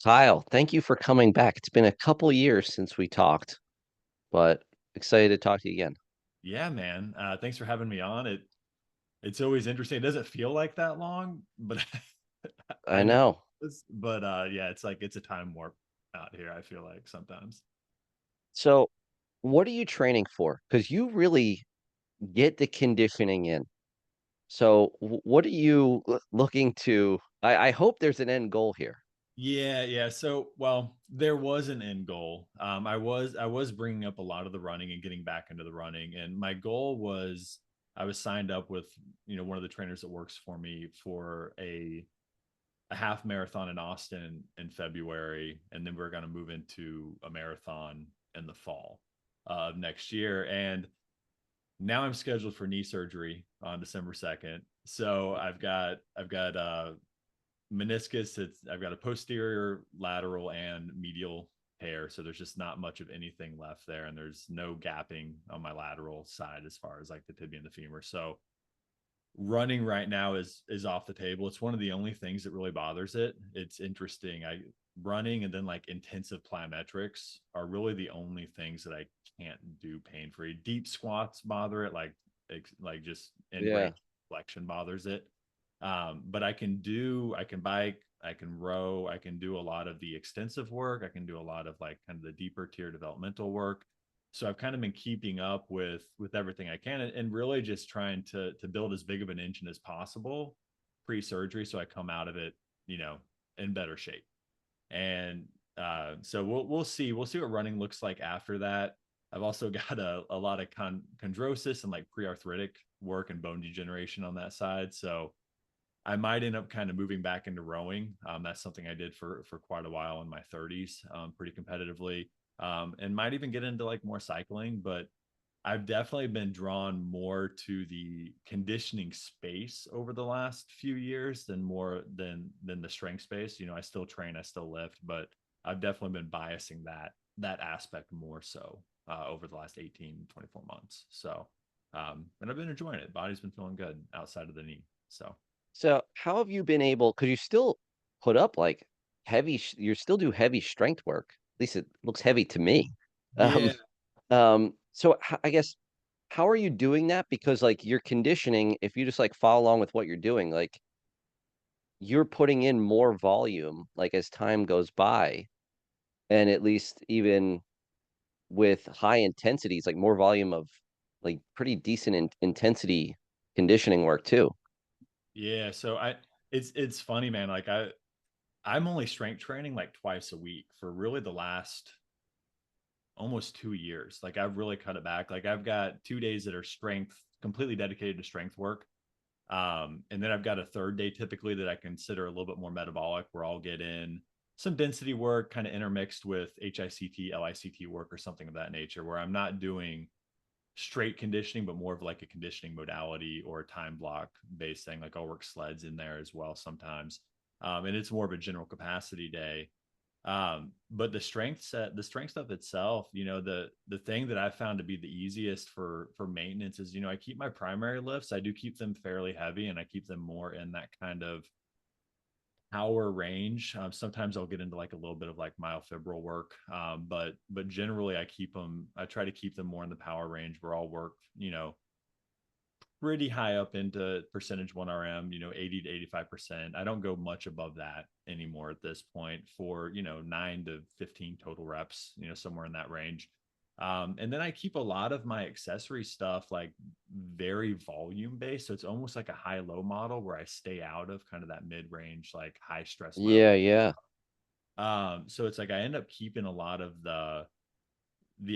Kyle, thank you for coming back. It's been a couple years since we talked, but excited to talk to you again. Yeah, man. Thanks for having me on. It's always interesting. It doesn't feel like that long, but I I know know. this. But yeah, it's like it's a time warp out here. I feel like sometimes. So, what are you training for? Because you really get the conditioning in. So, what are you looking to? I hope there's an end goal here. Yeah. So, well, there was an end goal. I was bringing up a lot of the running and getting back into the running, and my goal was I was signed up with one of the trainers that works for me for a half marathon in Austin in February, and then we're going to move into a marathon in the fall of next year. And now I'm scheduled for knee surgery on December 2nd. So I've got meniscus. I've got a posterior, lateral, and medial tear. So there's just not much of anything left there, and there's no gapping on my lateral side as far as like the tibia and the femur. So running right now is off the table. It's one of the only things that really bothers it. It's interesting. I running and then like intensive plyometrics are really the only things that I can't do pain free. Deep squats bother it, like just in Yeah. range flexion bothers it. But I can bike, I can row, I can do a lot of the extensive work. I can do a lot of like kind of the deeper tier developmental work. So I've kind of been keeping up with everything I can, and really just trying to build as big of an engine as possible pre-surgery, so I come out of it, you know, in better shape. And so we'll see what running looks like after that. I've also got a lot of chondrosis and like pre-arthritic work and bone degeneration on that side. So I might end up kind of moving back into rowing. That's something I did for quite a while in my 30s, pretty competitively, and might even get into like more cycling. But I've definitely been drawn more to the conditioning space over the last few years than more than the strength space. I still train, I still lift, but I've definitely been biasing that aspect more so over the last 18 24 months. So and I've been enjoying it. Body's been feeling good outside of the knee. So So, how have you been able? Because you still put up like heavy. You still do heavy strength work. At least it looks heavy to me. Um, yeah. so I guess how are you doing that? Because like your conditioning, if you just like follow along with what you're doing, like you're putting in more volume like as time goes by, and at least even with high intensities, like more volume of like pretty decent intensity conditioning work too. Yeah, so it's funny, man. Like I'm only strength training like twice a week for really the last almost 2 years. Like I've really cut it back. Like I've got 2 days that are strength, completely dedicated to strength work. And then I've got a third day typically that I consider a little bit more metabolic, where I'll get in some density work kind of intermixed with HICT, LICT work or something of that nature, where I'm not doing straight conditioning, but more of like a conditioning modality or a time block based thing. Like I'll work sleds in there as well sometimes. And it's more of a general capacity day. But the strength stuff itself, the thing that I found to be the easiest for maintenance is, I keep my primary lifts. I do keep them fairly heavy, and I keep them more in that kind of power range. Sometimes I'll get into like a little bit of like myofibril work, but generally I keep them. I try to keep them more in the power range, where I'll work, pretty high up into percentage 1RM, 80 to 85%. I don't go much above that anymore at this point for, 9 to 15 total reps, somewhere in that range. And then I keep a lot of my accessory stuff like very volume based. So it's almost like a high low model, where I stay out of kind of that mid range, like high stress myofibril. Yeah, yeah. So it's like I end up keeping a lot of the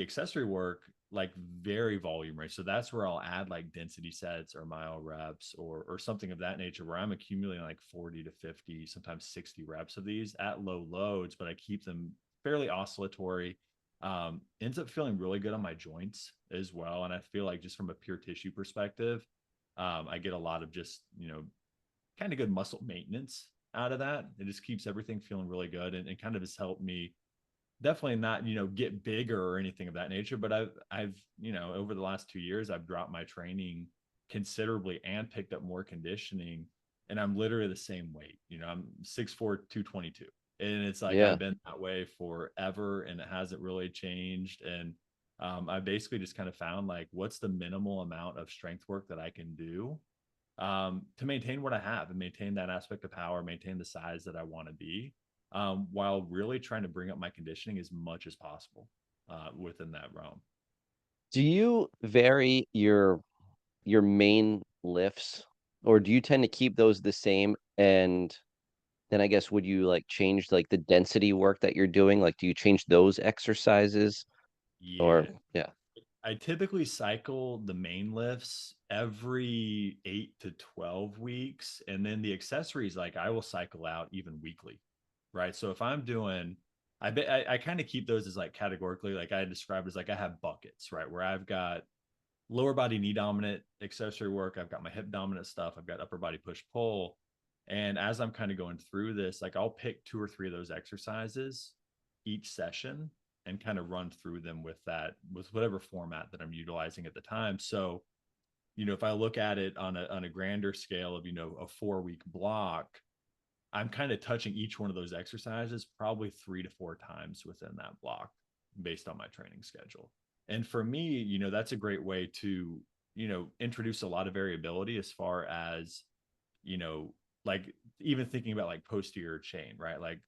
accessory work like very volume rate. So that's where I'll add like density sets or mile reps or something of that nature, where I'm accumulating like 40 to 50, sometimes 60 reps of these at low loads, but I keep them fairly oscillatory. Ends up feeling really good on my joints as well. And I feel like just from a pure tissue perspective, I get a lot of just, kind of good muscle maintenance out of that. It just keeps everything feeling really good, and kind of has helped me definitely not get bigger or anything of that nature, but I've over the last 2 years I've dropped my training considerably and picked up more conditioning, and I'm literally the same weight. I'm 6'4", 222. And it's like I've Yeah. been that way forever and it hasn't really changed. And I basically just kind of found like what's the minimal amount of strength work that I can do to maintain what I have and maintain that aspect of power, maintain the size that I want to be, while really trying to bring up my conditioning as much as possible within that realm. Do you vary your main lifts, or do you tend to keep those the same? And then I guess would you like change like the density work that you're doing? Like, do you change those exercises or Yeah. yeah, I typically cycle the main lifts every 8 to 12 weeks. And then the accessories, like I will cycle out even weekly. Right. So if I'm doing, I kind of keep those as like categorically, like I described as like I have buckets, right? Where I've got lower body knee dominant accessory work. I've got my hip dominant stuff. I've got upper body push pull. And as I'm kind of going through this, like I'll pick 2 or 3 of those exercises each session and kind of run through them with that, with whatever format that I'm utilizing at the time. So, if I look at it on a grander scale of, a 4 week block, I'm kind of touching each one of those exercises probably 3 to 4 times within that block based on my training schedule. And for me, that's a great way to, introduce a lot of variability as far as, you know, like even thinking about like posterior chain, right? Like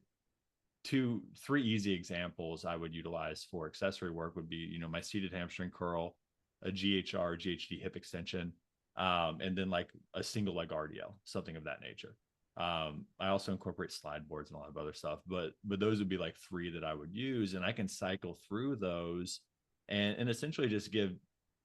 3 easy examples I would utilize for accessory work would be, my seated hamstring curl, a GHR, GHD hip extension, and then like a single leg RDL, something of that nature. I also incorporate slide boards and a lot of other stuff, but those would be like 3 that I would use, and I can cycle through those and essentially just give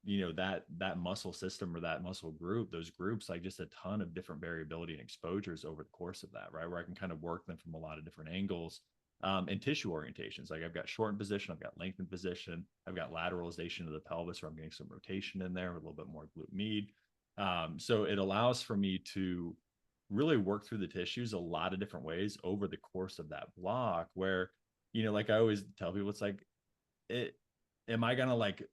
that muscle system or that muscle group, those groups, like just a ton of different variability and exposures over the course of that, right? Where I can kind of work them from a lot of different angles and tissue orientations. Like I've got shortened position, I've got lengthened position, I've got lateralization of the pelvis where I'm getting some rotation in there with a little bit more glute med. So it allows for me to really work through the tissues a lot of different ways over the course of that block where, like I always tell people, it's like, it, am I going to like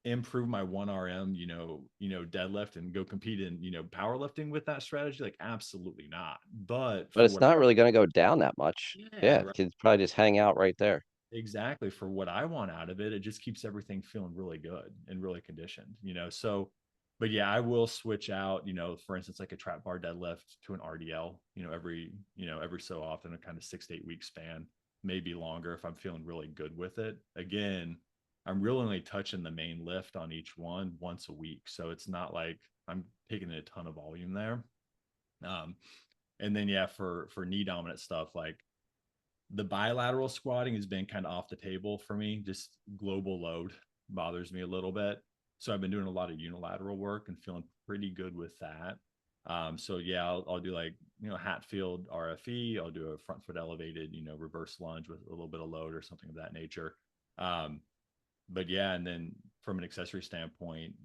improve my 1 RM, deadlift and go compete in, powerlifting with that strategy? Like, absolutely not. But but for it's what not I, really going to go down that much. yeah, Yeah, right. kids probably just hang out right there. Exactly. For what I want out of it, it just keeps everything feeling really good and really conditioned, So, but yeah, I will switch out, for instance, like a trap bar deadlift to an RDL, every so often, a kind of 6 to 8 week span, maybe longer if I'm feeling really good with it. Again, I'm really only touching the main lift on each one once a week. So it's not like I'm taking a ton of volume there. Um, and then yeah, for knee dominant stuff, like the bilateral squatting has been kind of off the table for me. Just global load bothers me a little bit. So I've been doing a lot of unilateral work and feeling pretty good with that. So yeah, I'll do like, Hatfield RFE. I'll do a front foot elevated, reverse lunge with a little bit of load or something of that nature. Um, but yeah, and then from an accessory standpoint,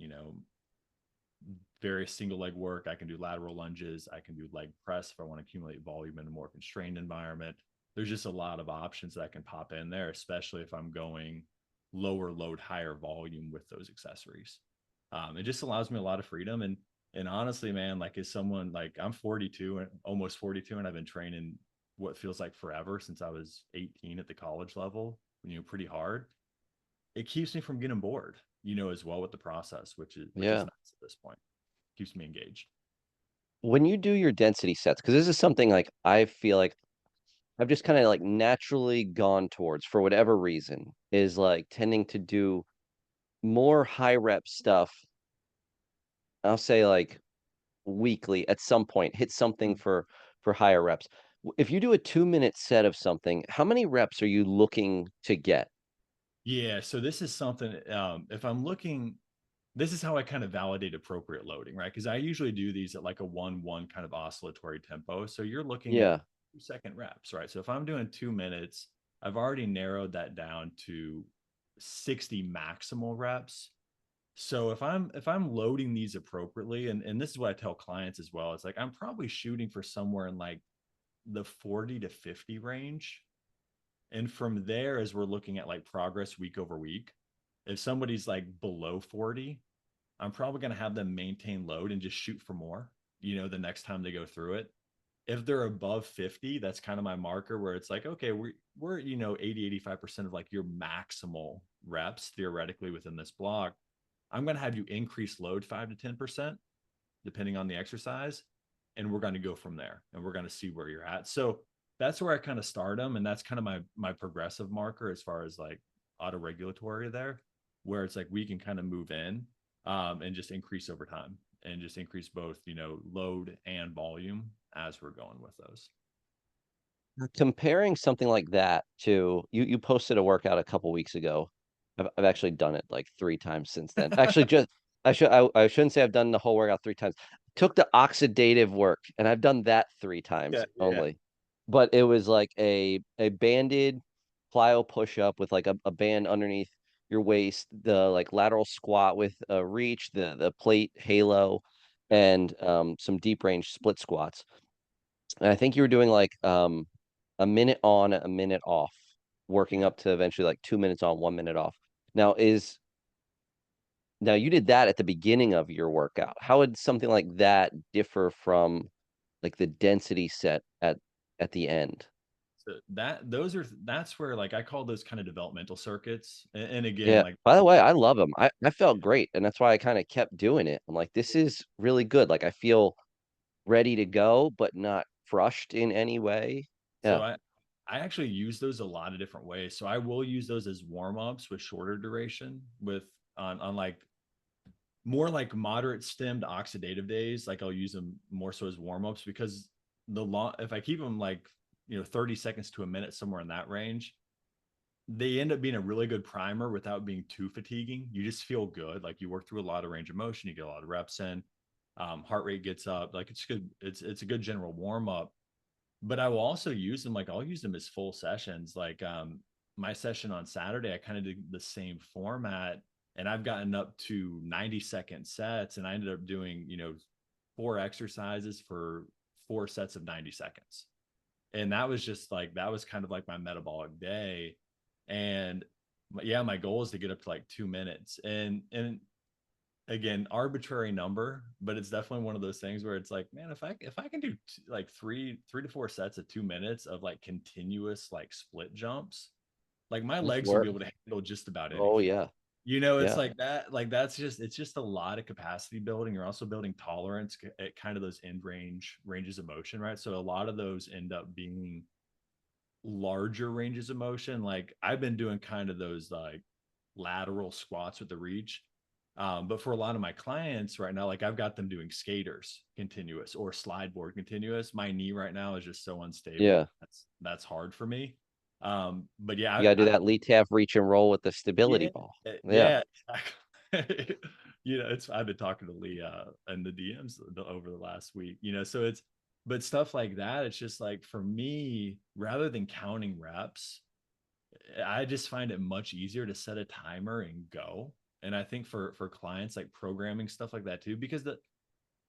various single leg work. I can do lateral lunges. I can do leg press if I want to accumulate volume in a more constrained environment. There's just a lot of options that can pop in there, especially if I'm going lower load, higher volume with those accessories. It just allows me a lot of freedom. And honestly, man, like as someone like I'm 42 and almost 42, and I've been training what feels like forever since I was 18 at the college level, pretty hard. It keeps me from getting bored, as well with the process, which is Yeah. nice at this point. Keeps me engaged. When you do your density sets, because this is something like I feel like I've just kind of like naturally gone towards for whatever reason, is like tending to do more high rep stuff. I'll say like weekly at some point, hit something for higher reps. If you do a 2 minute set of something, how many reps are you looking to get? Yeah, so this is something, if I'm looking, this is how I kind of validate appropriate loading, right? Because I usually do these at like a 1-1 kind of oscillatory tempo. So you're looking at Yeah. 2 second reps, right? So if I'm doing 2 minutes, I've already narrowed that down to 60 maximal reps. So if I'm loading these appropriately, and this is what I tell clients as well, it's like I'm probably shooting for somewhere in like the 40 to 50 range. And from there, as we're looking at like progress week over week, if somebody's like below 40, I'm probably going to have them maintain load and just shoot for more, the next time they go through it. if they're above 50, that's kind of my marker where it's like, okay, we're 80-85% of like your maximal reps theoretically within this block. I'm going to have you increase load 5 to 10% depending on the exercise, and we're going to go from there, and we're going to see where you're at. So that's where I kind of start them, and that's kind of my progressive marker as far as like auto regulatory there, where it's like we can kind of move in and just increase over time, and just increase both load and volume as we're going with those. Comparing something like that to you posted a workout a couple weeks ago. I've actually done it like 3 times since then. Actually, just I shouldn't say I've done the whole workout 3 times. Took the oxidative work, and I've done that 3 times Yeah, yeah. only. But it was like a banded plyo push up with like a band underneath your waist, the like lateral squat with a reach, the plate halo, and some deep range split squats. And I think you were doing like a minute on, a minute off, working Yeah. up to eventually like 2 minutes on, 1 minute off. Now is now you did that at the beginning of your workout. How would something like that differ from like the density set at the end? So that's where like I call those kind of developmental circuits. And again, Yeah. like By the way, I love them. I felt great, and that's why I kind of kept doing it. I'm like, this is really good. Like I feel ready to go, but not crushed in any way. so Yeah. I actually use those a lot of different ways. So I will use those as warm-ups with shorter duration with on like more like moderate stemmed oxidative days. Like I'll use them more so as warm-ups because the long if I keep them like 30 seconds to a minute, somewhere in that range, they end up being a really good primer without being too fatiguing. You just feel good. Like you work through a lot of range of motion, you get a lot of reps in, heart rate gets up. Like it's good. It's a good general warm up. But I will also use them. Like I'll use them as full sessions. Like my session on Saturday, I kind of did the same format, and I've gotten up to 90-second sets, and I ended up doing 4 exercises for 4 sets of 90 seconds, and that was just like that was kind of like my metabolic day. And yeah, my goal is to get up to like 2 minutes, and again, arbitrary number, but it's definitely one of those things where it's like, man, if I can do like three to 4 sets of 2 minutes of like continuous like split jumps, like my This legs will be work. able to handle just about Oh anything. yeah. It's Yeah. like that. Like that's just it's just a lot of capacity building. You're also building tolerance at kind of those end ranges of motion, right? So a lot of those end up being larger ranges of motion. Like I've been doing kind of those like lateral squats with the reach. But for a lot of my clients right now, like I've got them doing skaters continuous or slide board continuous. My knee right now is just so unstable. Yeah. That's hard for me. But yeah, You gotta do that lead tap, reach and roll with the stability yeah, ball. Yeah. yeah, exactly. It's I've been talking to Lee in the DMs over the last week. So it's but stuff like that. It's just like for me, rather than counting reps, I just find it much easier to set a timer and go. And I think for clients like programming stuff like that too, because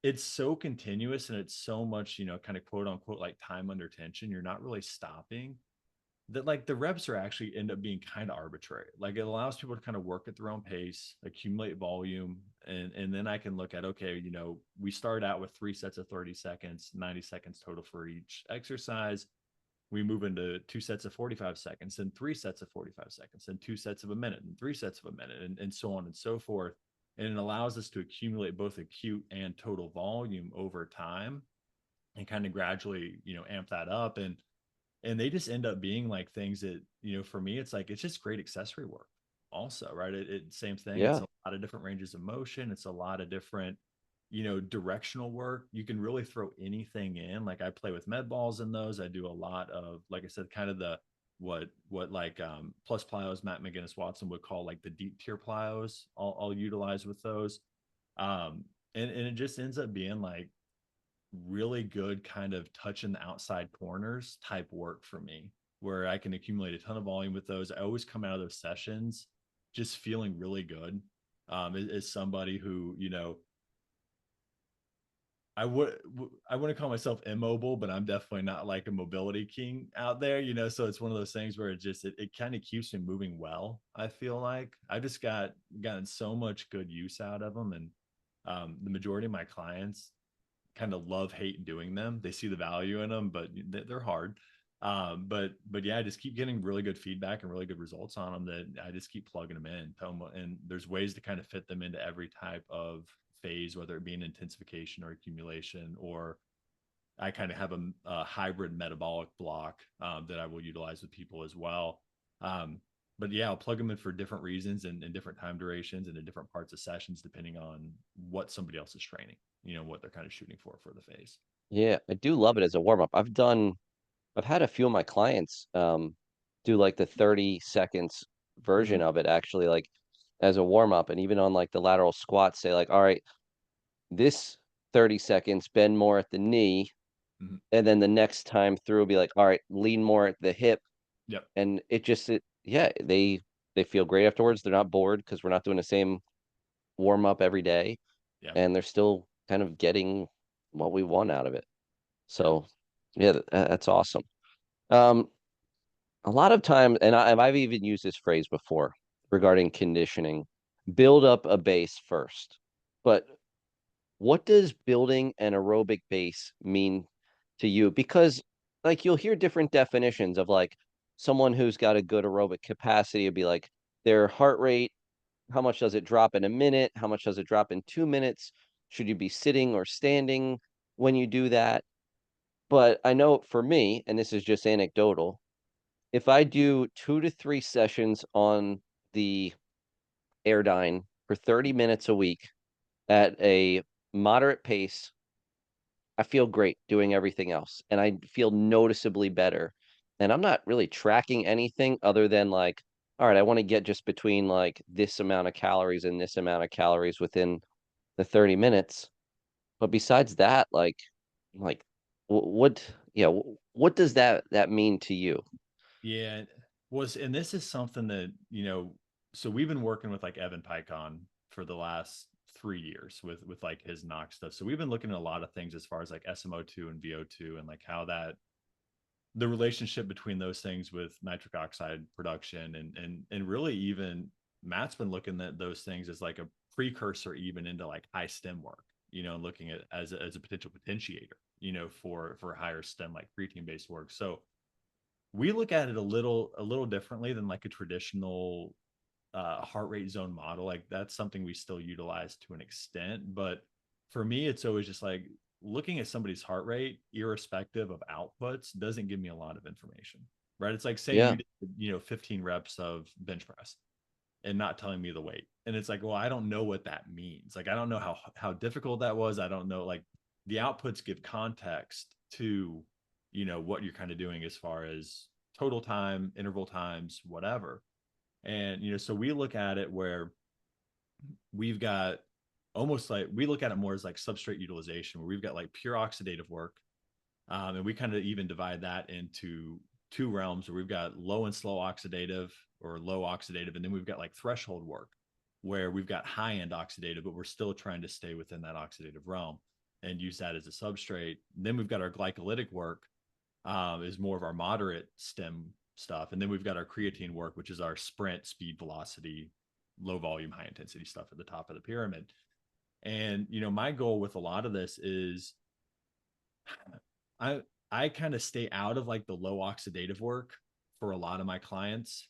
it's so continuous and it's so much, kind of quote unquote like time under tension. You're not really stopping that like the reps are actually end up being kind of arbitrary. Like it allows people to kind of work at their own pace, accumulate volume, and then I can look at okay, we start out with 3 sets of 30 seconds, 90 seconds total for each exercise. We move into 2 sets of 45 seconds, and 3 sets of 45 seconds, and 2 sets of a minute, and 3 sets of a minute, and so on and so forth. And it allows us to accumulate both acute and total volume over time and kind of gradually, amp that up. And they just end up being like things that for me it's like it's just great accessory work also, right? Same thing, it's Yeah. a lot of different ranges of motion, it's a lot of different directional work. You can really throw anything in. Like I play with med balls in those. I do a lot of, like I said, kind of the what like plus plyos Matt McGinnis Watson would call like the deep tier plyos. I'll utilize with those. And it just ends up being like really good kind of touching the outside corners type work for me, where I can accumulate a ton of volume with those. I always come out of those sessions just feeling really good. As somebody who, I wouldn't call myself immobile, but I'm definitely not like a mobility king out there, So it's one of those things where it kind of keeps me moving well. I feel like I just gotten so much good use out of them, and the majority of my clients kind of love hate doing them. They see the value in them, but they're hard. But yeah, I just keep getting really good feedback and really good results on them that I just keep plugging them in. And there's ways to kind of fit them into every type of phase, whether it be an intensification or accumulation, or I kind of have a hybrid metabolic block that I will utilize with people as well. But yeah, I'll plug them in for different reasons and different time durations and in different parts of sessions, depending on what somebody else is training, what they're kind of shooting for the phase. Yeah, I do love it as a warm up. I've had a few of my clients do like the 30 seconds version Mm-hmm. of it actually, like as a warm up, and even on like the lateral squat, say like, all right, this 30 seconds, bend more at the knee, Mm-hmm. and then the next time through be like, all right, lean more at the hip, Yep. and yeah, they feel great afterwards. They're not bored because we're not doing the same warm up every day, Yeah. and they're still kind of getting what we want out of it. Yeah. So, yeah, that's awesome. Um, a lot of times, and I've even used this phrase before regarding conditioning, build up a base first. But what does building an aerobic base mean to you? Because like you'll hear different definitions of like someone who's got a good aerobic capacity would be like their heart rate, how much does it drop in a minute? How much does it drop in 2 minutes? Should you be sitting or standing when you do that? But I know for me, and this is just anecdotal, if I do 2 to 3 sessions on the Airdyne for 30 minutes a week at a moderate pace, I feel great doing everything else, and I feel noticeably better. And I'm not really tracking anything other than like, all right, I want to get just between like this amount of calories and this amount of calories within the 30 minutes. But besides that, like yeah, what does that mean to you? Yeah. And this is something that, so we've been working with like Evan Pycon for the last 3 years with like his knock stuff. So we've been looking at a lot of things as far as like SMO2 and VO2 and like how that the relationship between those things with nitric oxide production and really even Matt's been looking at those things as like a precursor even into like high stem work, and looking at as a potential potentiator, for higher stem like creatine based work. So we look at it a little differently than like a traditional heart rate zone model. Like that's something we still utilize to an extent, but for me it's always just like looking at somebody's heart rate irrespective of outputs doesn't give me a lot of information, right? It's like saying Yeah, you did 15 reps of bench press and not telling me the weight, and it's like, well, I don't know what that means. Like I don't know how difficult that was. I don't know, like the outputs give context to what you're kind of doing as far as total time, interval times, whatever. And so we look at it where we've got almost like we look at it more as like substrate utilization, where we've got like pure oxidative work. And we kind of even divide that into two realms where we've got low and slow oxidative or low oxidative. And then we've got like threshold work where we've got high end oxidative, but we're still trying to stay within that oxidative realm and use that as a substrate. And then we've got our glycolytic work, is more of our moderate stem stuff. And then we've got our creatine work, which is our sprint, speed, velocity, low volume, high intensity stuff at the top of the pyramid. And my goal with a lot of this is I I kind of stay out of like the low oxidative work for a lot of my clients.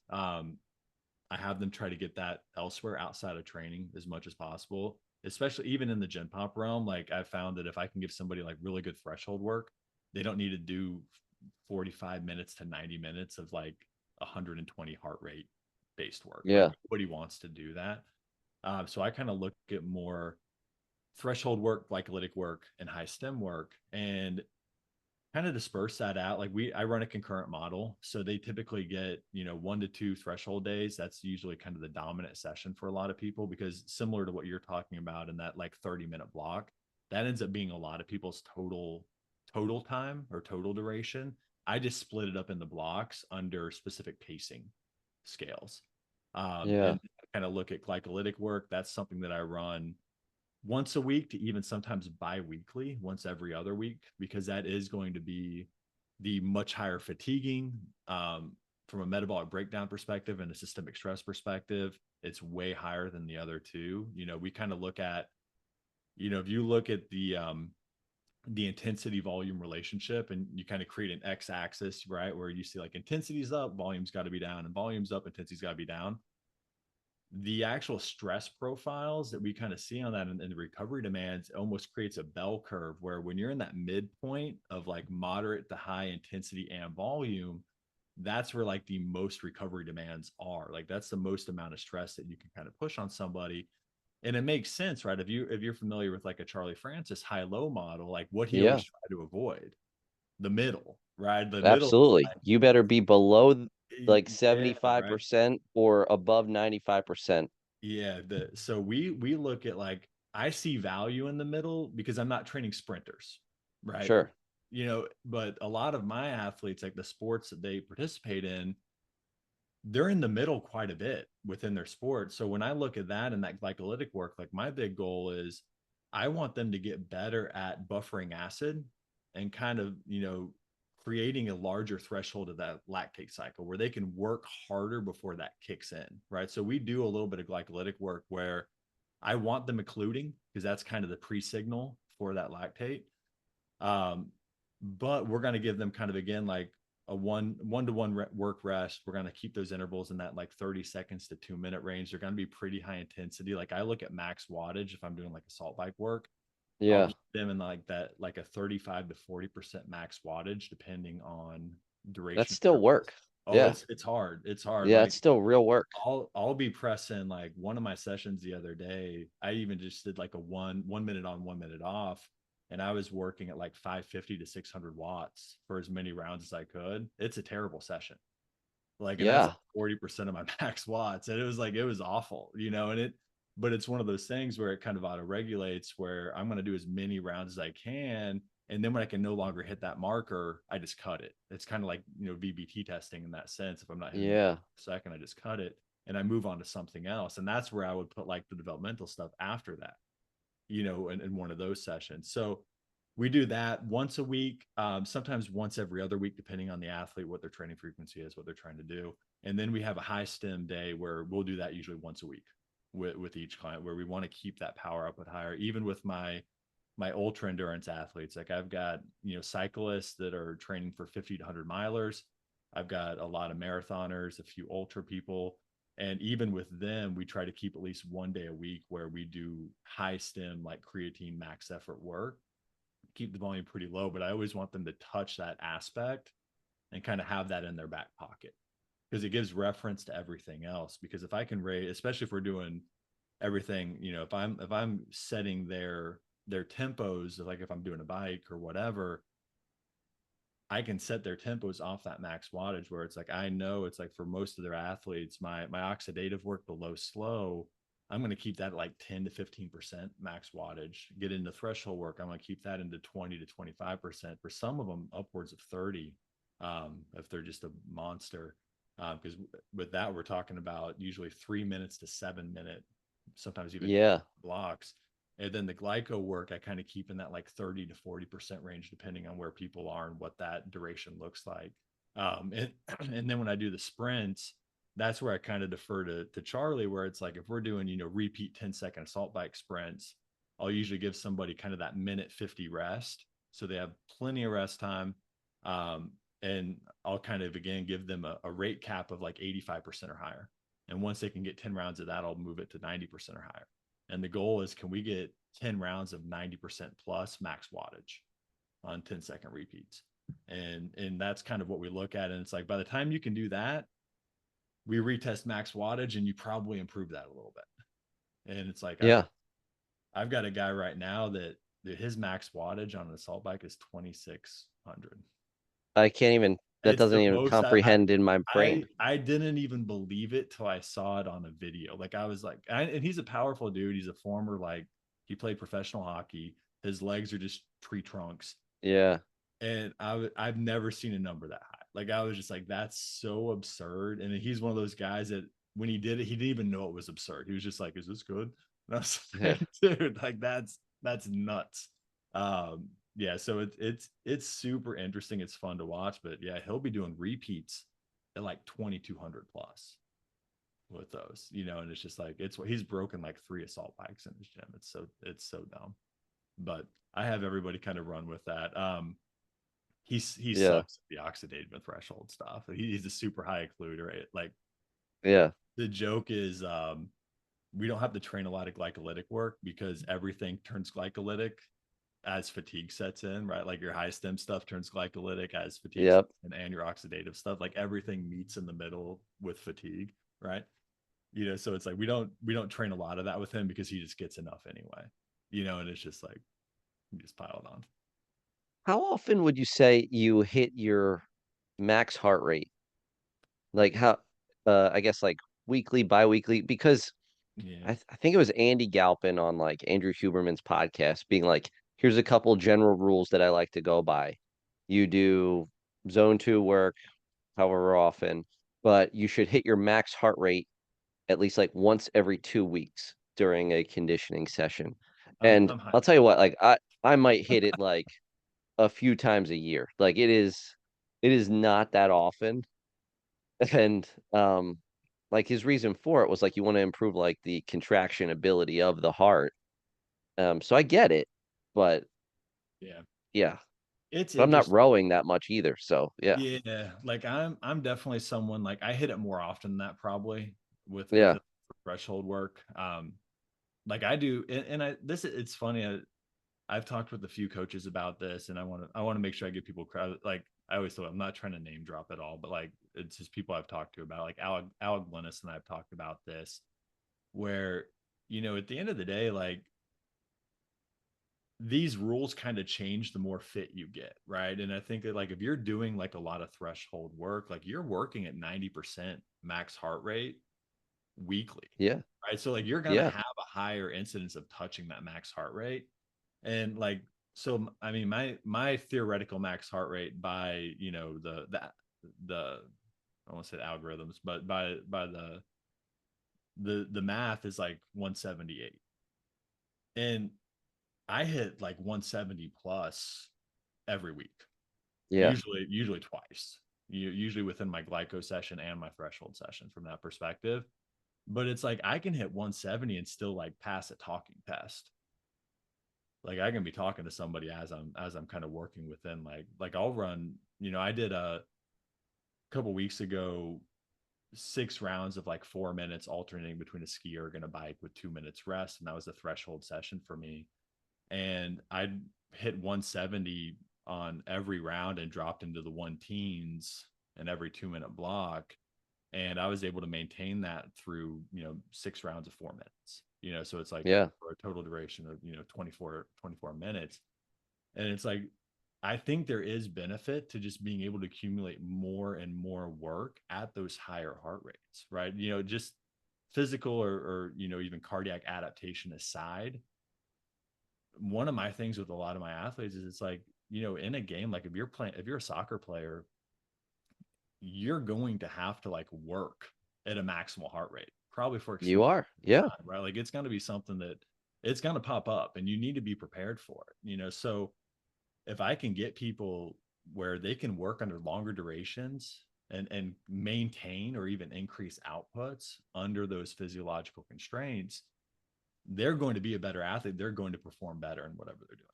I have them try to get that elsewhere outside of training as much as possible, especially even in the gen pop realm. Like I found that if I can give somebody like really good threshold work, they don't need to do 45 minutes to 90 minutes of like 120 heart rate based work. Like yeah, nobody wants to do that. So I kind of look at more threshold work, glycolytic work, and high stem work, and kind of disperse that out. Like I run a concurrent model, so they typically get 1 to 2 threshold days. That's usually kind of the dominant session for a lot of people, because similar to what you're talking about in that like 30-minute block, that ends up being a lot of people's total time or total duration. I just split it up in the blocks under specific pacing scales. yeah, And kind of look at glycolytic work. That's something that I run once a week to even sometimes bi-weekly, once every other week, because that is going to be the much higher fatiguing, from a metabolic breakdown perspective and a systemic stress perspective. It's way higher than the other two. We kind of look at, if you look at the intensity volume relationship, and you kind of create an x-axis, right, where you see like intensity's up, volume's got to be down, and volume's up, intensity's got to be down. The actual stress profiles that we kind of see on that, and the recovery demands almost creates a bell curve where when you're in that midpoint of like moderate to high intensity and volume, that's where like the most recovery demands are. Like that's the most amount of stress that you can kind of push on somebody. And it makes sense, right? If you're familiar with like a Charlie Francis high-low model, like what he Yeah, always tried to avoid, the middle, right? The middle is absolutely. You better be below like yeah, right. 75% or above 95%. Yeah, so we look at like I see value in the middle because I'm not training sprinters, right? Sure. But a lot of my athletes, like the sports that they participate in, they're in the middle quite a bit within their sport. So when I look at that and that glycolytic work, like my big goal is I want them to get better at buffering acid and kind of, creating a larger threshold of that lactate cycle where they can work harder before that kicks in, right? So we do a little bit of glycolytic work where I want them occluding because that's kind of the pre-signal for that lactate. Um, but we're going to give them kind of again like a one-to-one work rest. We're going to keep those intervals in that like 30 seconds to 2 minute range. They're going to be pretty high intensity. Like I look at max wattage if I'm doing like assault bike work. I'll Yeah. keep them in like that, like a 35 to 40% max wattage, depending on That's duration of still intervals. work. Oh, Yeah. it's hard. It's hard. Yeah, it's Like still real work. I'll be pressing like one of my sessions the other day. I even just did like a 1 minute on, 1 minute off, and I was working at like 550 to 600 watts for as many rounds as I could. It's a terrible session. Like, and that's Yeah. like 40% of my max watts. And it was like, it was awful, but it's one of those things where it kind of auto regulates where I'm going to do as many rounds as I can. And then when I can no longer hit that marker, I just cut it. It's kind of like, VBT testing in that sense. If I'm not hitting the marker Yeah. for a second, I just cut it and I move on to something else. And that's where I would put like the developmental stuff after that, in one of those sessions. So we do that once a week, sometimes once every other week, depending on the athlete, what their training frequency is, what they're trying to do. And then we have a high stem day where we'll do that usually once a week with each client, where we want to keep that power output higher. Even with my ultra endurance athletes, like I've got cyclists that are training for 50 to 100 milers. I've got a lot of marathoners, a few ultra people, and even with them we try to keep at least one day a week where we do high stem like creatine max effort work, keep the volume pretty low, but I always want them to touch that aspect and kind of have that in their back pocket because it gives reference to everything else. Because if I can rate, especially if we're doing everything, if I'm setting their tempos, like if I'm doing a bike or whatever, I can set their tempos off that max wattage where it's like I know it's like for most of their athletes, my oxidative work below slow, I'm going to keep that at like 10 to 15% max wattage. Get into threshold work, I'm going to keep that into 20 to 25%. For some of them, upwards of 30, if they're just a monster. Because with that, we're talking about usually 3 minutes to 7 minute, sometimes even Yeah. blocks. And then the glyco work, I kind of keep in that like 30 to 40% range, depending on where people are and what that duration looks like. And, and then when I do the sprints, that's where I kind of defer to Charlie, where it's like, if we're doing, repeat 10-second assault bike sprints, I'll usually give somebody kind of that minute 50 rest. So they have plenty of rest time. And I'll kind of, again, give them a rate cap of like 85% or higher. And once they can get 10 rounds of that, I'll move it to 90% or higher. And the goal is, can we get 10 rounds of 90% plus max wattage on 10-second repeats? And that's kind of what we look at. And it's like, by the time you can do that, we retest max wattage and you probably improve that a little bit. And it's like, Yeah. I've got a guy right now that his max wattage on an assault bike is 2,600. I can't even, that It's doesn't the even most comprehend in my I brain. I didn't even believe it till I saw it on a video. Like I was like, and he's a powerful dude. He's a former, like, he played professional hockey. His legs are just tree trunks, Yeah. and I've never seen a number that high. Like I was just like, that's so absurd. And he's one of those guys that when he did it, he didn't even know it was absurd. He was just like, "Is this good?" And I was Yeah. like, "Dude, like that's nuts." Yeah, so it's super interesting. It's fun to watch, but yeah, he'll be doing repeats at like 2,200 plus with those, and it's just like, it's what he's broken like 3 assault bikes in his gym. It's so dumb. But I have everybody kind of run with that. He Yeah. sucks at the oxidative threshold stuff. He's a super high occluder, right? Like Yeah. the joke is we don't have to train a lot of glycolytic work because everything turns glycolytic as fatigue sets in, right? Like your high stem stuff turns glycolytic as fatigue Yep. and your oxidative stuff. Like everything meets in the middle with fatigue, right? So it's like we don't train a lot of that with him because he just gets enough anyway. And it's just like you just pile it on. How often would you say you hit your max heart rate? Like how I guess like weekly, biweekly, because Yeah. I think it was Andy Galpin on like Andrew Huberman's podcast being like, here's a couple general rules that I like to go by. You do zone two work however often, but you should hit your max heart rate at least like once every 2 weeks during a conditioning session. And I'm high. I'll tell you what, like I might hit it like a few times a year. Like it is not that often. And like his reason for it was like you want to improve like the contraction ability of the heart. So I get it, but Yeah. yeah, It's but I'm not interesting. rowing that much either. So yeah, Yeah, like I'm definitely someone like I hit it more often than that probably with yeah, the threshold work. Like I do, and it's funny. I've talked with a few coaches about this, and I want to make sure I give people credit. Like I always thought, I'm not trying to name drop at all, but like it's just people I've talked to about, like Alec Glennis and I've talked about this, where at the end of the day, like these rules kind of change the more fit you get, right? And I think that like if you're doing like a lot of threshold work, like you're working at 90% max heart rate weekly, yeah, right? So like you're gonna yeah, have a higher incidence of touching that max heart rate. And like so I mean my theoretical max heart rate by the I won't say the algorithms, but by the math is like 178. And I hit like 170 plus every week, yeah, usually twice. Usually within my glyco session and my threshold session from that perspective. But it's like I can hit 170 and still like pass a talking test. Like I can be talking to somebody as I'm kind of working within like I'll run, I did a couple weeks ago 6 rounds of like 4 minutes alternating between a ski erg and a bike with 2 minutes rest. And that was the threshold session for me. And I hit 170 on every round and dropped into the one teens in every 2 minute block. And I was able to maintain that through 6 rounds of 4 minutes. So it's like yeah. for a total duration of 24 minutes. And it's like I think there is benefit to just being able to accumulate more and more work at those higher heart rates, right? Just physical or even cardiac adaptation aside, one of my things with a lot of my athletes is it's like, in a game, like if you're a soccer player, you're going to have to like work at a maximal heart rate, probably for You extended are, time, yeah, right? Like it's going to be something that it's going to pop up and you need to be prepared for it. So if I can get people where they can work under longer durations and maintain or even increase outputs under those physiological constraints, they're going to be a better athlete. They're going to perform better in whatever they're doing.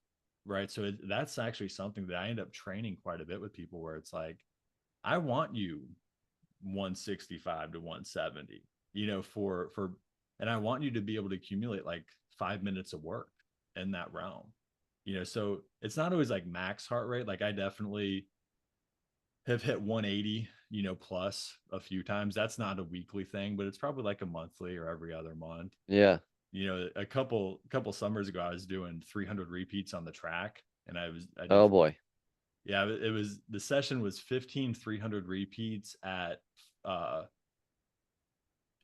Right. So that's actually something that I end up training quite a bit with people where it's like, I want you 165 to 170, and I want you to be able to accumulate like 5 minutes of work in that realm. So it's not always like max heart rate. Like I definitely have hit 180, plus a few times. That's not a weekly thing, but it's probably like a monthly or every other month. yeah. A couple summers ago I was doing 300 repeats on the track, and I did Oh boy, yeah, it was the session was 15 300 repeats uh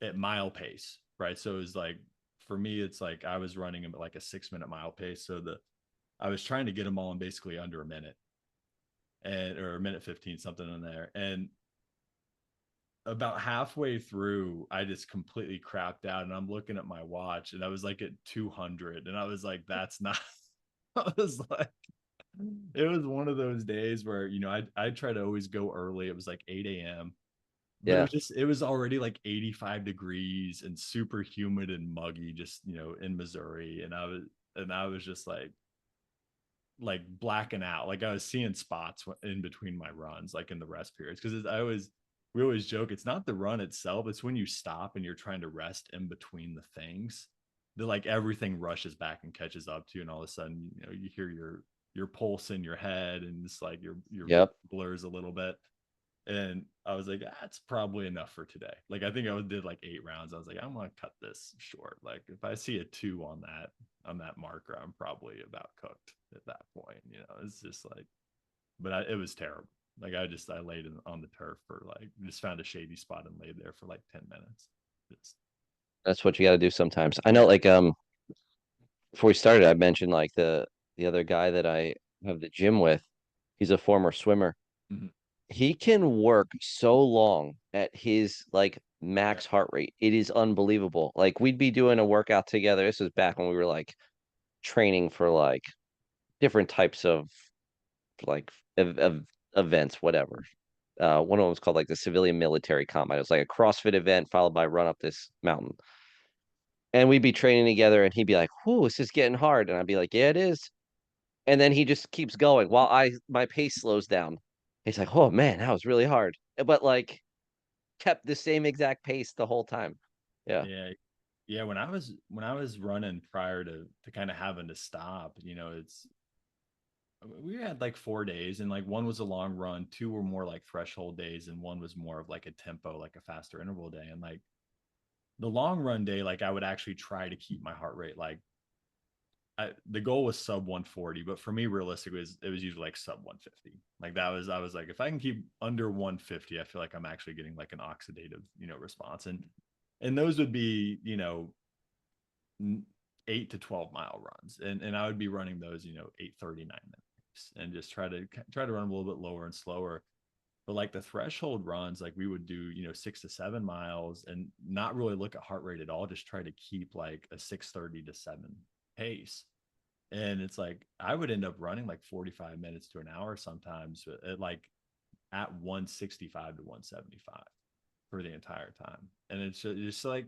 at mile pace, right? So it was like for me it's like I was running them at like a 6 minute mile pace, so the I was trying to get them all in basically under a minute, and or a minute 15 something in there. And about halfway through I just completely crapped out, and I'm looking at my watch and I was like at 200, and I was like, that's not I was like, it was one of those days where I try to always go early. It was like 8 a.m., but yeah. it was already like 85 degrees and super humid and muggy, just in Missouri. And I was just like, like blacking out. Like I was seeing spots in between my runs, like in the rest periods. Because I always we always joke it's not the run itself; it's when you stop and you're trying to rest in between the things that like everything rushes back and catches up to you, and all of a sudden you hear your pulse in your head, and it's like your vision Yep. blurs a little bit. And I was like, that's probably enough for today. Like I think I did like 8 rounds. I was like, I'm gonna cut this short. Like if I see a 2 on that marker, I'm probably about cooked at that point. It's just like, but it was terrible. Like I laid on the turf for like just found a shady spot and laid there for like 10 minutes. Just That's what you got to do sometimes. I know, like, before we started, I mentioned like the other guy that I have the gym with. He's a former swimmer. mhm. He can work so long at his like Yeah, max heart rate. It is unbelievable. Like we'd be doing a workout together. This was back when we were like training for like different types of like events, whatever. One of them was called like the civilian military combat. It was like a CrossFit event followed by run up this mountain. And we'd be training together and he'd be like, "Whoo, this is getting hard." And I'd be like, "Yeah, it is." And then he just keeps going while I my pace slows down. He's like, "Oh man, that was really hard." But like kept the same exact pace the whole time. Yeah. yeah, yeah. When I was running prior to kind of having to stop, it's we had like 4 days, and like one was a long run, two were more like threshold days, and one was more of like a tempo, like a faster interval day. And like the long run day, like I would actually try to keep my heart rate like the goal was sub 140, but for me, realistically, it was usually like sub 150. Like I was like, if I can keep under 150, I feel like I'm actually getting like an oxidative, response. And those would be, 8 to 12 mile runs. And I would be running those, 8:39 minutes and just try to run a little bit lower and slower. But like the threshold runs, like we would do, 6 to 7 miles and not really look at heart rate at all, just try to keep like a 6:30 to 7 pace. And it's like I would end up running like 45 minutes to an hour sometimes at 165 to 175 for the entire time. And it's just like,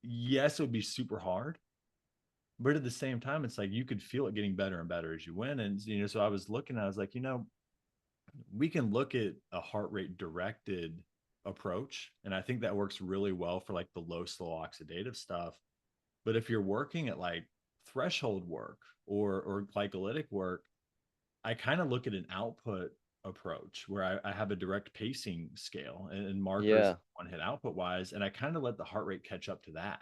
yes, it would be super hard, but at the same time, it's like you could feel it getting better and better as you win. And, so I was looking, I was like, we can look at a heart rate directed approach. And I think that works really well for like the low, slow oxidative stuff. But if you're working at like threshold work or glycolytic work, I kind of look at an output approach where I have a direct pacing scale and markers Yeah. one hit output wise, and I kind of let the heart rate catch up to that.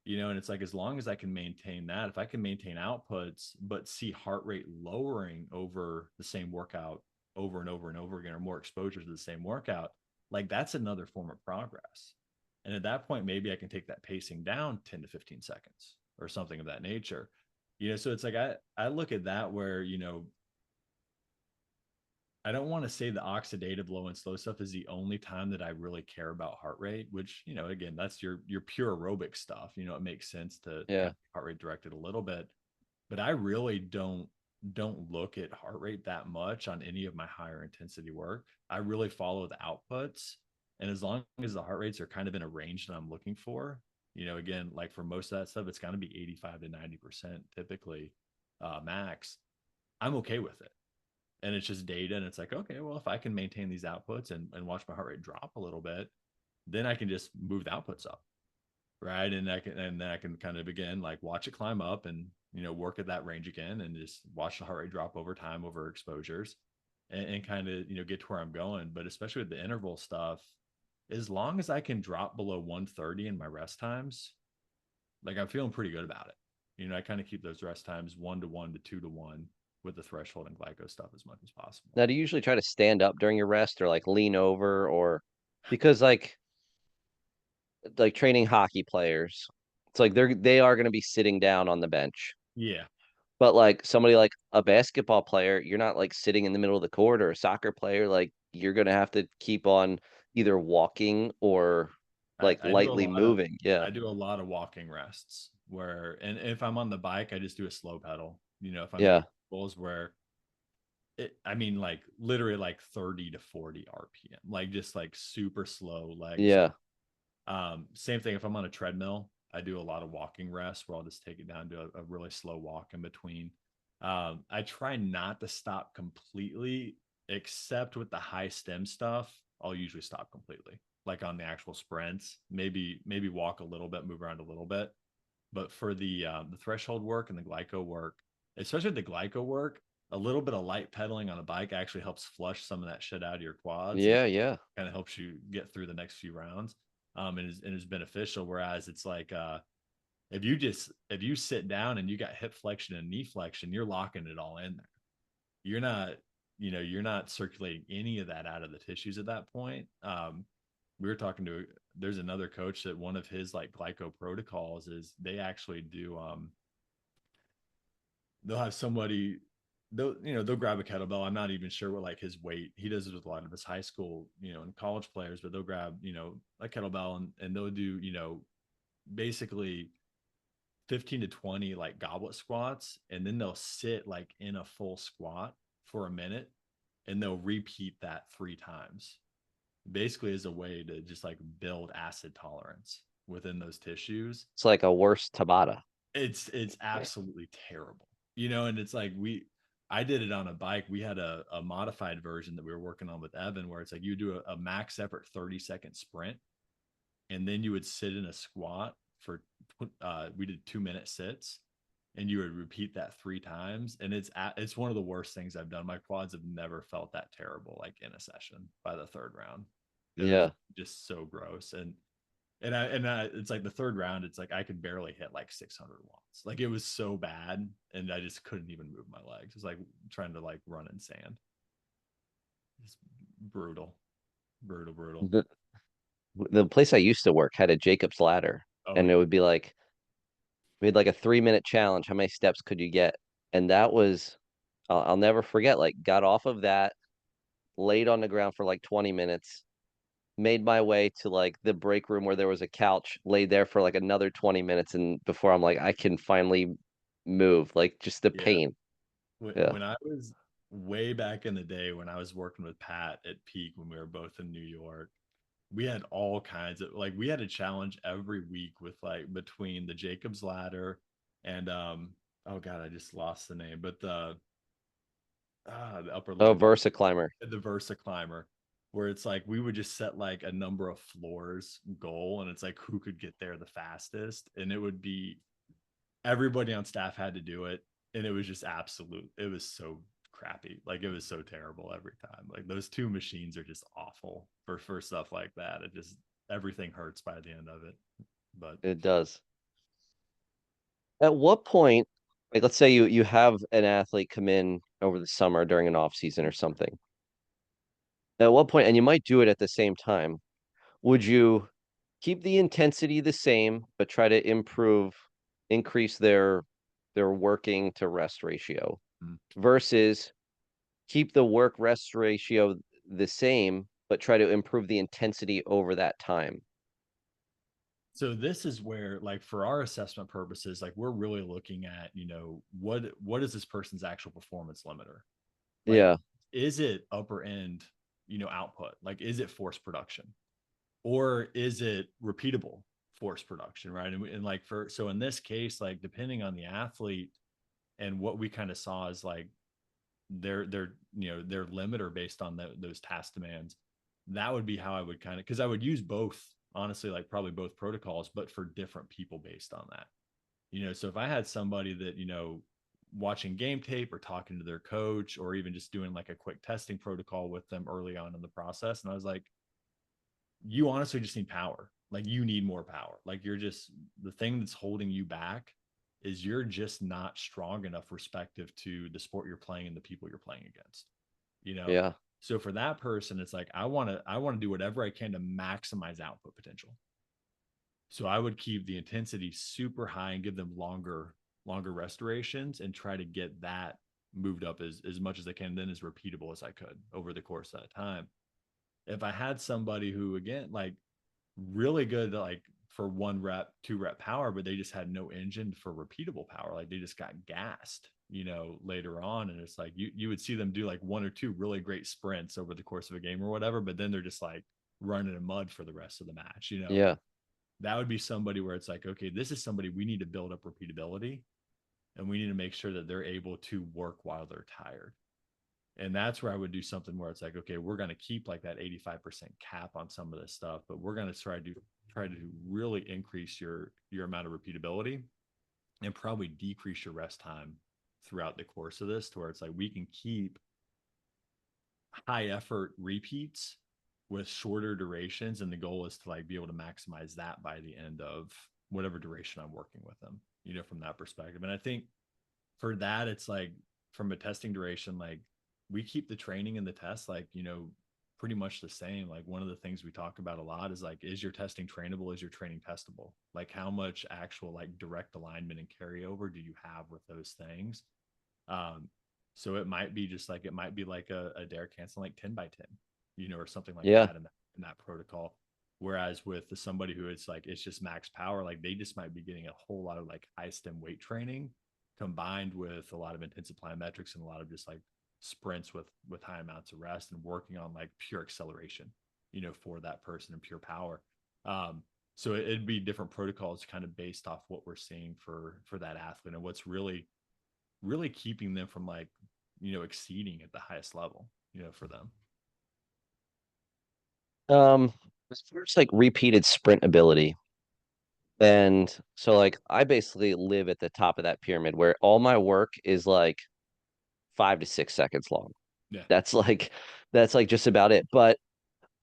And it's like as long as I can maintain that, if I can maintain outputs but see heart rate lowering over the same workout over and over and over again, or more exposure to the same workout, like that's another form of progress. And at that point, maybe I can take that pacing down 10 to 15 seconds or something of that nature. So it's like I look at that where, I don't want to say the oxidative low and slow stuff is the only time that I really care about heart rate, which, again, that's your pure aerobic stuff. It makes sense to have Yeah. heart rate directed a little bit, but I really don't look at heart rate that much on any of my higher intensity work. I really follow the outputs. And as long as the heart rates are kind of in a range that I'm looking for, again, like for most of that stuff, it's going to be 85 to 90% typically max. I'm okay with it, and it's just data, and it's like, okay, well, if I can maintain these outputs and watch my heart rate drop a little bit, then I can just move the outputs up, right? And then I can kind of again like watch it climb up and work at that range again, and just watch the heart rate drop over time over exposures, and kind of get to where I'm going. But especially with the interval stuff, as long as I can drop below 130 in my rest times, like I'm feeling pretty good about it. I kind of keep those rest times 1 to 1 to 2 to 1 with the threshold and glyco stuff as much as possible. Now, do you usually try to stand up during your rest or like lean over or because like training hockey players, it's like they are going to be sitting down on the bench. Yeah, But like somebody like a basketball player, you're not like sitting in the middle of the court or a soccer player, like you're going to have to keep on either walking or like I do a lightly lot of moving. Yeah. I do a lot of walking rests where, and if I'm on the bike, I just do a slow pedal. If I'm getting Yeah. goals where I mean, like literally like 30 to 40 RPM, like just like super slow legs. Yeah. Same thing if I'm on a treadmill, I do a lot of walking rests where I'll just take it down to a really slow walk in between. I try not to stop completely, except with the high stem stuff. I'll usually stop completely, like on the actual sprints. Maybe walk a little bit, move around a little bit. But for the threshold work and the glyco work, especially the glyco work, a little bit of light pedaling on a bike actually helps flush some of that shit out of your quads and Yeah, yeah. kind of helps you get through the next few rounds. And is beneficial. Whereas it's like if you sit down and you got hip flexion and knee flexion, you're locking it all in there. You're not, you're not circulating any of that out of the tissues at that point. We were talking to there's another coach that one of his like glyco protocols is they actually do they'll have somebody they'll grab a kettlebell. I'm not even sure what like his weight. He does it with a lot of his high school, and college players, but they'll grab, a kettlebell and they'll do, basically 15 to 20 like goblet squats, and then they'll sit like in a full squat for a minute and they'll repeat that 3 times, basically as a way to just like build acid tolerance within those tissues. It's like a worse Tabata. It's absolutely terrible, and it's like I did it on a bike. We had a modified version that we were working on with Evan where it's like you do a max effort 30-second sprint, and then you would sit in a squat for we did 2-minute sits, and you would repeat that 3 times, and it's one of the worst things I've done. My quads have never felt that terrible like in a session by the third round. It was Yeah. just so gross. And it's like the third round, it's like I could barely hit like 600 watts. Like it was so bad, and I just couldn't even move my legs. It's like trying to like run in sand. It's brutal, brutal, brutal. The place I used to work had a Jacob's ladder, Oh and it yeah, would be like we had like a 3-minute challenge. How many steps could you get? And that was, I'll never forget. Like, got off of that, laid on the ground for like 20 minutes, made my way to like the break room where there was a couch, laid there for like another 20 minutes, and before I'm like, I can finally move. Like, just the yeah. pain. when, Yeah. when I was way back in the day when I was working with Pat at Peak when we were both in New York, we had all kinds of like we had a challenge every week with like between the Jacob's ladder and oh god, I just lost the name, but the upper Oh, limb, Versa climber. the Versa climber, where it's like we would just set like a number of floors goal, and it's like who could get there the fastest, and it would be everybody on staff had to do it, and it was just absolute. It was so crappy. Like it was so terrible every time. Like those two machines are just awful for stuff like that. It just everything hurts by the end of it. But It does. At what point, like let's say you have an athlete come in over the summer during an off season or something. At what point, and you might do it at the same time, would you keep the intensity the same, but try to increase their working to rest ratio versus keep the work rest ratio the same, but try to improve the intensity over that time? so this is where like for our assessment purposes, like we're really looking at, what is this person's actual performance limiter? Like, Yeah, is it upper end, output? Like, is it force production? Or is it repeatable force production, right? And like so in this case, like depending on the athlete and what we kind of saw is like their limiter based on those task demands, that would be how I would kind of, because I would use both, honestly, like probably both protocols, but for different people based on that. So if I had somebody that, watching game tape or talking to their coach or even just doing like a quick testing protocol with them early on in the process, and I was like, you honestly just need power. Like you need more power. Like you're just the thing that's holding you back is you're just not strong enough respective to the sport you're playing and the people you're playing against. You know? yeah, So for that person, it's like I want to do whatever I can to maximize output potential. So I would keep the intensity super high and give them longer restorations and try to get that moved up as much as I can, then as repeatable as I could over the course of that time. If I had somebody who again like really good like for 1 rep, 2 rep power, but they just had no engine for repeatable power, like they just got gassed, later on, and it's like you would see them do like 1 or 2 really great sprints over the course of a game or whatever, but then they're just like running in mud for the rest of the match. yeah, That would be somebody where it's like, okay, this is somebody we need to build up repeatability, and we need to make sure that they're able to work while they're tired. And that's where I would do something where it's like, okay, we're going to keep like that 85% cap on some of this stuff, but we're going to try to really increase your amount of repeatability and probably decrease your rest time throughout the course of this, to where it's like we can keep high effort repeats with shorter durations, and the goal is to like be able to maximize that by the end of whatever duration I'm working with them, from that perspective. And I think for that, it's like, from a testing duration, like we keep the training and the test like, pretty much the same. Like one of the things we talk about a lot is like, is your testing trainable? Is your training testable? Like how much actual like direct alignment and carryover do you have with those things? Um, so it might be like a dare cancel like 10 by 10, or something like Yeah. that in that protocol. Whereas with somebody who it's like, it's just max power, like they just might be getting a whole lot of like high stem weight training combined with a lot of intensive plyometrics and a lot of just like sprints with high amounts of rest, and working on like pure acceleration, for that person, and pure power. So it'd be different protocols kind of based off what we're seeing for that athlete, and what's really keeping them from like, exceeding at the highest level, for them. Um, as far as like repeated sprint ability, and so like I basically live at the top of that pyramid where all my work is like 5 to 6 seconds long. Yeah. That's like that's like just about it. But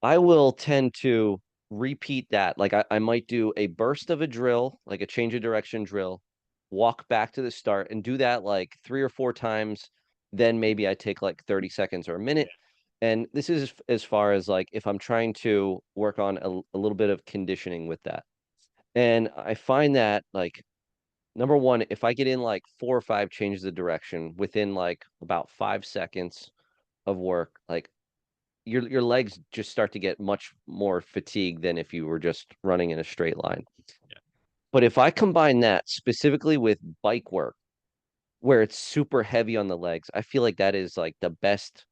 I will tend to repeat that. Like I might do a burst of a drill, like a change of direction drill, walk back to the start and do that like 3 or 4 times. Then maybe I take like 30 seconds or a minute. Yeah. And this is as far as like if I'm trying to work on a little bit of conditioning with that. And I find that like number one, if I get in like 4 or 5 changes of direction within like about 5 seconds of work, like your legs just start to get much more fatigued than if you were just running in a straight line. Yeah. But if I combine that specifically with bike work, where it's super heavy on the legs, I feel like that is like the best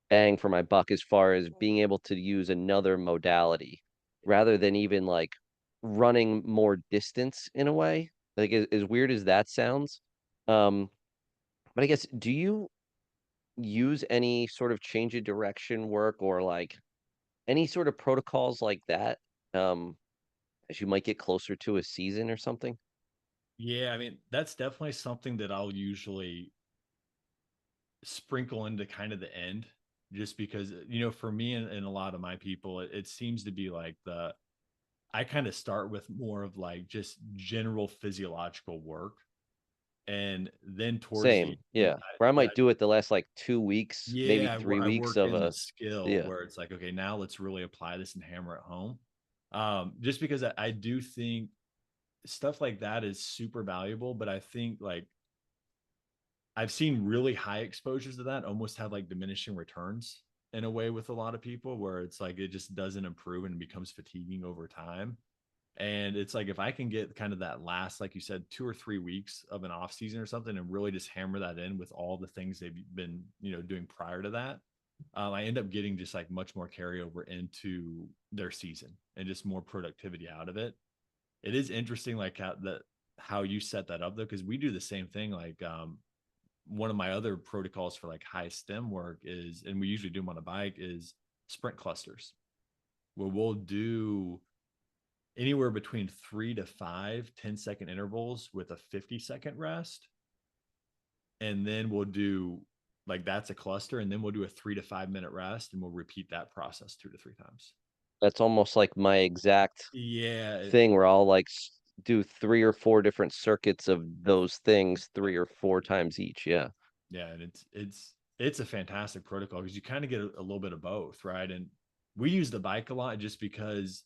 bang for my buck as far as being able to use another modality rather than even like running more distance in a way. Like as weird as that sounds. Um, but I guess do you use any sort of change of direction work or like any sort of protocols like that, um, as you might get closer to a season or something? Yeah, I mean, that's definitely something that I'll usually sprinkle into kind of the end, just because, for me and a lot of my people, it seems to be like I kind of start with more of like just general physiological work. And then towards the Same, end, yeah. Where I might do it the last like 2 weeks, maybe yeah, three I weeks work of in the a, skill yeah, where it's like, okay, now let's really apply this and hammer it home. Just because I do think stuff like that is super valuable, but I think like I've seen really high exposures to that almost have like diminishing returns in a way with a lot of people, where it's like it just doesn't improve and becomes fatiguing over time. And it's like if I can get kind of that last, like you said, 2 or 3 weeks of an off season or something, and really just hammer that in with all the things they've been, doing prior to that, I end up getting just like much more carryover into their season and just more productivity out of it. It is interesting, like how you set that up though, because we do the same thing. Like one of my other protocols for like high stem work is, and we usually do them on a bike, is sprint clusters, where we'll do anywhere between 3 to 5 10-second intervals with a 50-second rest. And then we'll do like, that's a cluster. And then we'll do a 3 to 5 minute rest, and we'll repeat that process 2 to 3 times. that's almost like my exact Yeah. thing where I'll like do 3 or 4 different circuits of those things Yeah. 3 or 4 times each. Yeah. Yeah. And it's a fantastic protocol because you kind of get a little bit of both, right? And we use the bike a lot just because,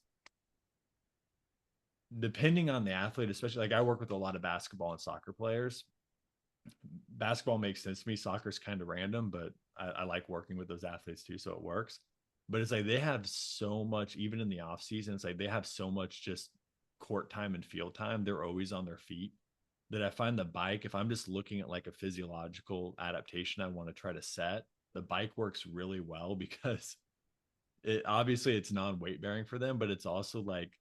depending on the athlete, especially like I work with a lot of basketball and soccer players. Basketball makes sense to me. Soccer's kind of random, but I like working with those athletes too, so it works. But it's like they have so much, even in the off season, it's like they have so much just court time and field time. They're always on their feet, that I find the bike, if I'm just looking at like a physiological adaptation I want to try to set, the bike works really well because it obviously it's non weight bearing for them, but it's also like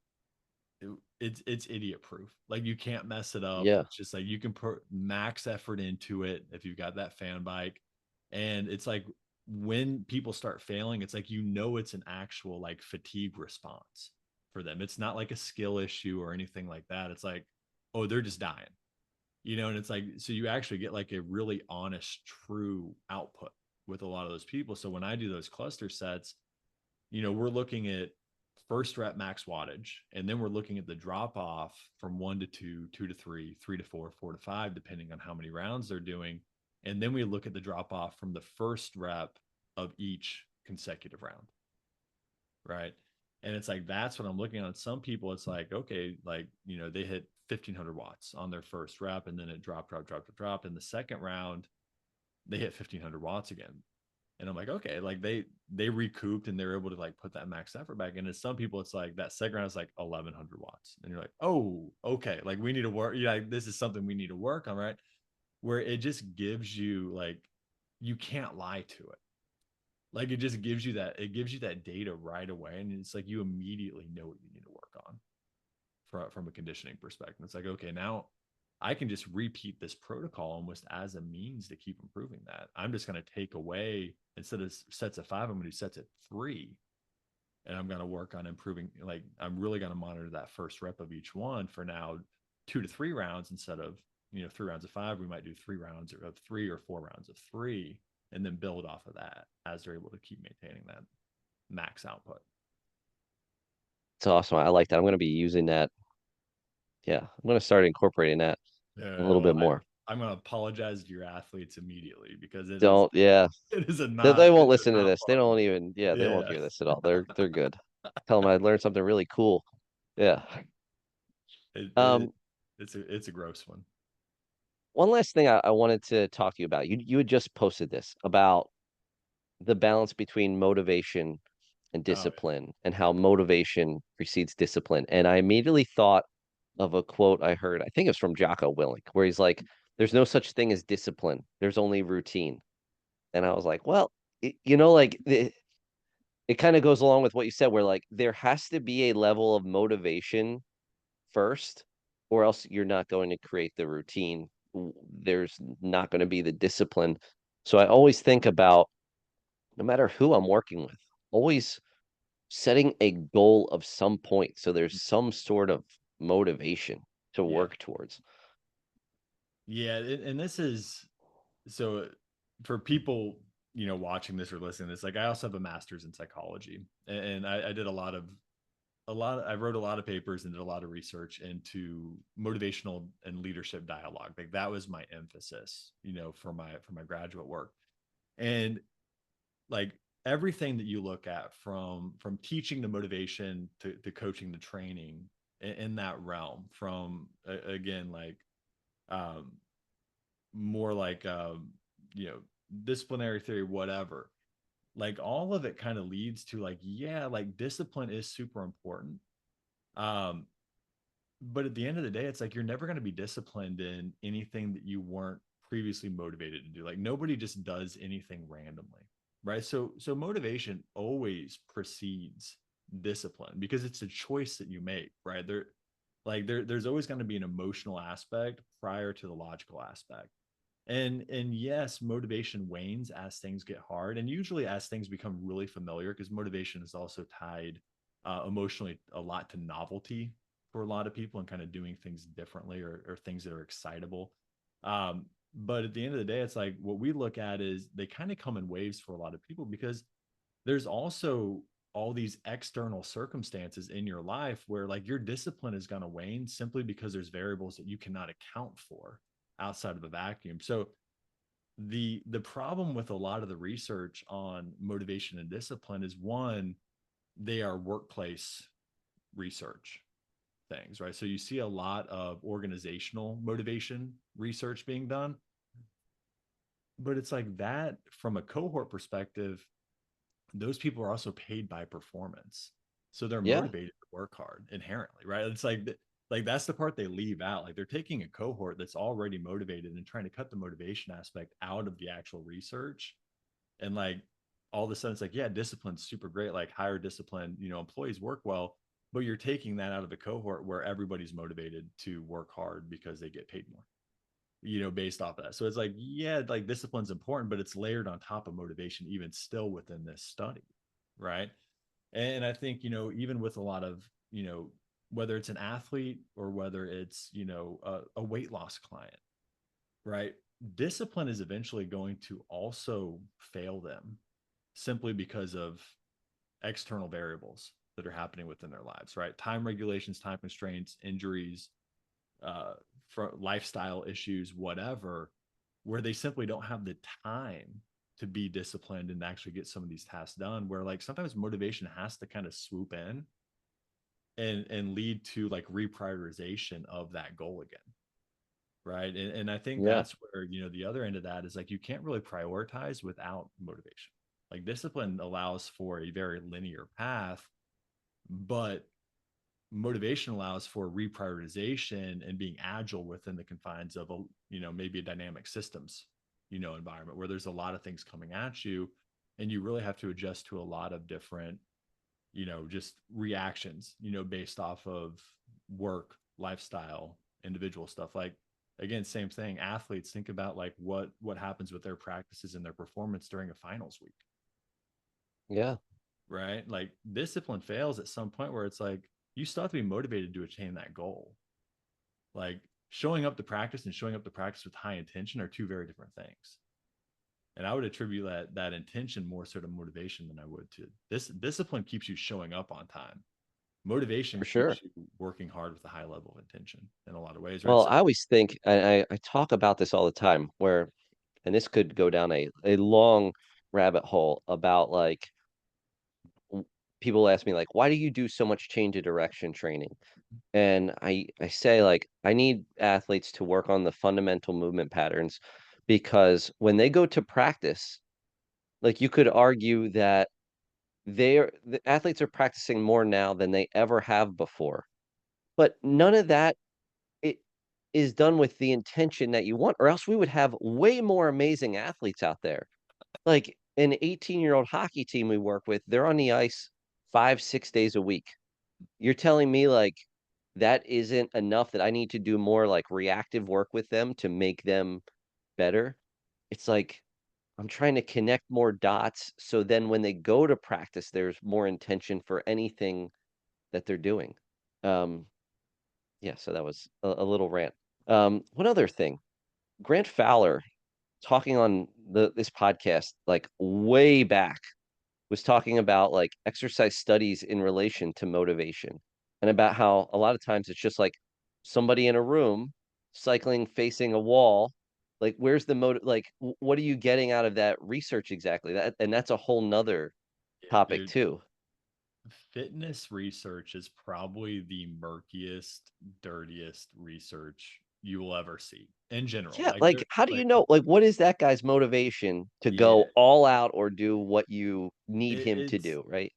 it's idiot proof. Like you can't mess it up. Yeah. It's just like you can put max effort into it if you've got that fan bike. And it's like when people start failing, it's like it's an actual like fatigue response for them. It's not like a skill issue or anything like that. It's like, oh, they're just dying. And it's like, so you actually get like a really honest, true output with a lot of those people. So when I do those cluster sets, we're looking at first rep max wattage, and then we're looking at the drop off from 1 to 2, 2 to 3, 3 to 4, 4 to 5, depending on how many rounds they're doing. And then we look at the drop off from the first rep of each consecutive round. Right. And it's like, that's what I'm looking at. Some people, it's like, okay, like, they hit 1500 watts on their first rep, and then it dropped. In the second round, they hit 1500 watts again. And I'm like, okay, like they recouped and they're able to like put that max effort back. And as some people, it's like that second round is like 1100 watts. And you're like, oh, okay, like we need to work. This is something we need to work on, right? Where it just gives you like, you can't lie to it. Like it gives you that data right away. And it's like you immediately know what you need to work on from a conditioning perspective. It's like, okay, now I can just repeat this protocol almost as a means to keep improving that. I'm just going to take away, instead of sets of 5, I'm going to do sets of 3. And I'm going to work on improving. Like, I'm really going to monitor that first rep of each one for now 2 to 3 rounds instead of, 3 rounds of 5. We might do 3 rounds of 3 or 4 rounds of 3, and then build off of that as they're able to keep maintaining that max output. It's awesome. I like that. I'm going to be using that. Yeah. I'm going to start incorporating that a Yeah, little well, bit more. I'm going to apologize to your athletes immediately because Don't, yeah. it is a They not won't it is listen to not this. They fun. don't even, yeah, they won't Yeah. hear this at all. They're good. Tell them I learned something really cool. Yeah. It, it Um, it's a gross one. one last thing I wanted to talk to you about. You had just posted this about the balance between motivation and Oh discipline and yeah. how motivation precedes discipline. And I immediately thought of a quote I heard, I think it was from Jocko Willink, where he's like, there's no such thing as discipline. There's only routine. And I was like, well, like it kind of goes along with what you said, where like there has to be a level of motivation first, or else you're not going to create the routine. There's not going to be the discipline. So I always think about no matter who I'm working with, always setting a goal of some point. So there's some sort of motivation to Yeah. work towards. Yeah, and this is so for people, watching this or listening to this, like I also have a master's in psychology, and I did I wrote a lot of papers and did a lot of research into motivational and leadership dialogue. Like that was my emphasis, for my graduate work. And like everything that you look at from teaching the motivation to coaching the training in that realm, from again like um more like you know disciplinary theory, whatever, like all of it kind of leads to like, yeah, like discipline is super important. um but at the end of the day, it's like you're never going to be disciplined in anything that you weren't previously motivated to do. Like nobody just does anything randomly, right? So motivation always precedes discipline because it's a choice that you make, right? There's always going to be an emotional aspect prior to the logical aspect. And yes, motivation wanes as things get hard, and usually as things become really familiar, because motivation is also tied emotionally a lot to novelty for a lot of people, and kind of doing things differently, or things that are excitable. But at the end of the day, it's like what we look at is they kind of come in waves for a lot of people, because there's also all these external circumstances in your life where like your discipline is going to wane simply because there's variables that you cannot account for outside of a vacuum. So the problem with a lot of the research on motivation and discipline is, one, they are workplace research things, right? So you see a lot of organizational motivation research being done, but it's like that from a cohort perspective, those people are also paid by performance. So they're Yeah. motivated to work hard inherently, right? It's like that's the part they leave out. Like they're taking a cohort that's already motivated and trying to cut the motivation aspect out of the actual research. And like all of a sudden it's like, yeah, discipline's super great. Like higher discipline, employees work well. but you're taking that out of the cohort where everybody's motivated to work hard because they get paid more, based off of that. So it's like, yeah, like discipline's important, but it's layered on top of motivation, even still within this study. Right. And I think, even with a lot of, whether it's an athlete or whether it's, a weight loss client, right? Discipline is eventually going to also fail them simply because of external variables that are happening within their lives, right? Time regulations, time constraints, injuries, for lifestyle issues, whatever, where they simply don't have the time to be disciplined and actually get some of these tasks done. Where like sometimes motivation has to kind of swoop in and lead to like reprioritization of that goal again. Right. And I think Yeah. that's where, the other end of that is like you can't really prioritize without motivation. Like discipline allows for a very linear path, but motivation allows for reprioritization and being agile within the confines of a, maybe a dynamic systems, environment where there's a lot of things coming at you and you really have to adjust to a lot of different, just reactions, based off of work, lifestyle, individual stuff. Like again, same thing. Athletes, think about like what happens with their practices and their performance during a finals week, Yeah. right? Like discipline fails at some point where it's like you still have to be motivated to attain that goal. Like showing up to practice and showing up to practice with high intention are two very different things. And I would attribute that intention more so to motivation than I would to this. Discipline keeps you showing up on time. Motivation For sure. keeps you working hard with a high level of intention in a lot of ways, right? Well, So I always think, I talk about this all the time, where, and this could go down a long rabbit hole about like people ask me like, why do you do so much change of direction training? And I say like, I need athletes to work on the fundamental movement patterns, because when they go to practice, like you could argue that the athletes are practicing more now than they ever have before. But none of that it is done with the intention that you want, or else we would have way more amazing athletes out there. Like an 18-year-old hockey team we work with, they're on the ice 5, 6 days a week. You're telling me like that isn't enough, that I need to do more like reactive work with them to make them better? It's like I'm trying to connect more dots so then when they go to practice, there's more intention for anything that they're doing. Um, yeah, so that was a little rant. One other thing, Grant Fowler talking on this podcast like way back was talking about like exercise studies in relation to motivation, and about how a lot of times it's just like somebody in a room cycling facing a wall. Like, where's the motive? Like, what are you getting out of that research exactly? That, and that's a whole nother yeah, topic dude, too. fitness research is probably the murkiest, dirtiest research you will ever see in general. Yeah, like, how do you know? Like, what is that guy's motivation to Yeah, go all out or do what you need it, him to it's do, right?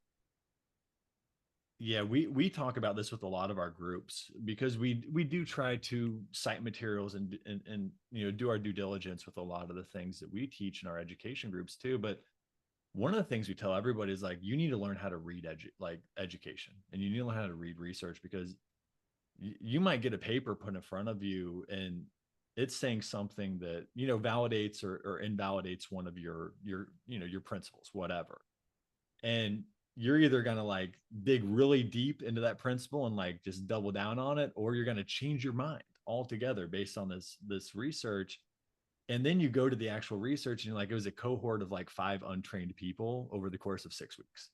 yeah, we talk about this with a lot of our groups because we do try to cite materials and do our due diligence with a lot of the things that we teach in our education groups too. But one of the things we tell everybody is like you need to learn how to read education, and you need to learn how to read research because you might get a paper put in front of you and it's saying something that validates or invalidates one of your principles, whatever. And you're either going to like dig really deep into that principle and like just double down on it, or you're going to change your mind altogether based on this research. And then you go to the actual research and you're like, it was a cohort of like 5 untrained people over the course of 6 weeks.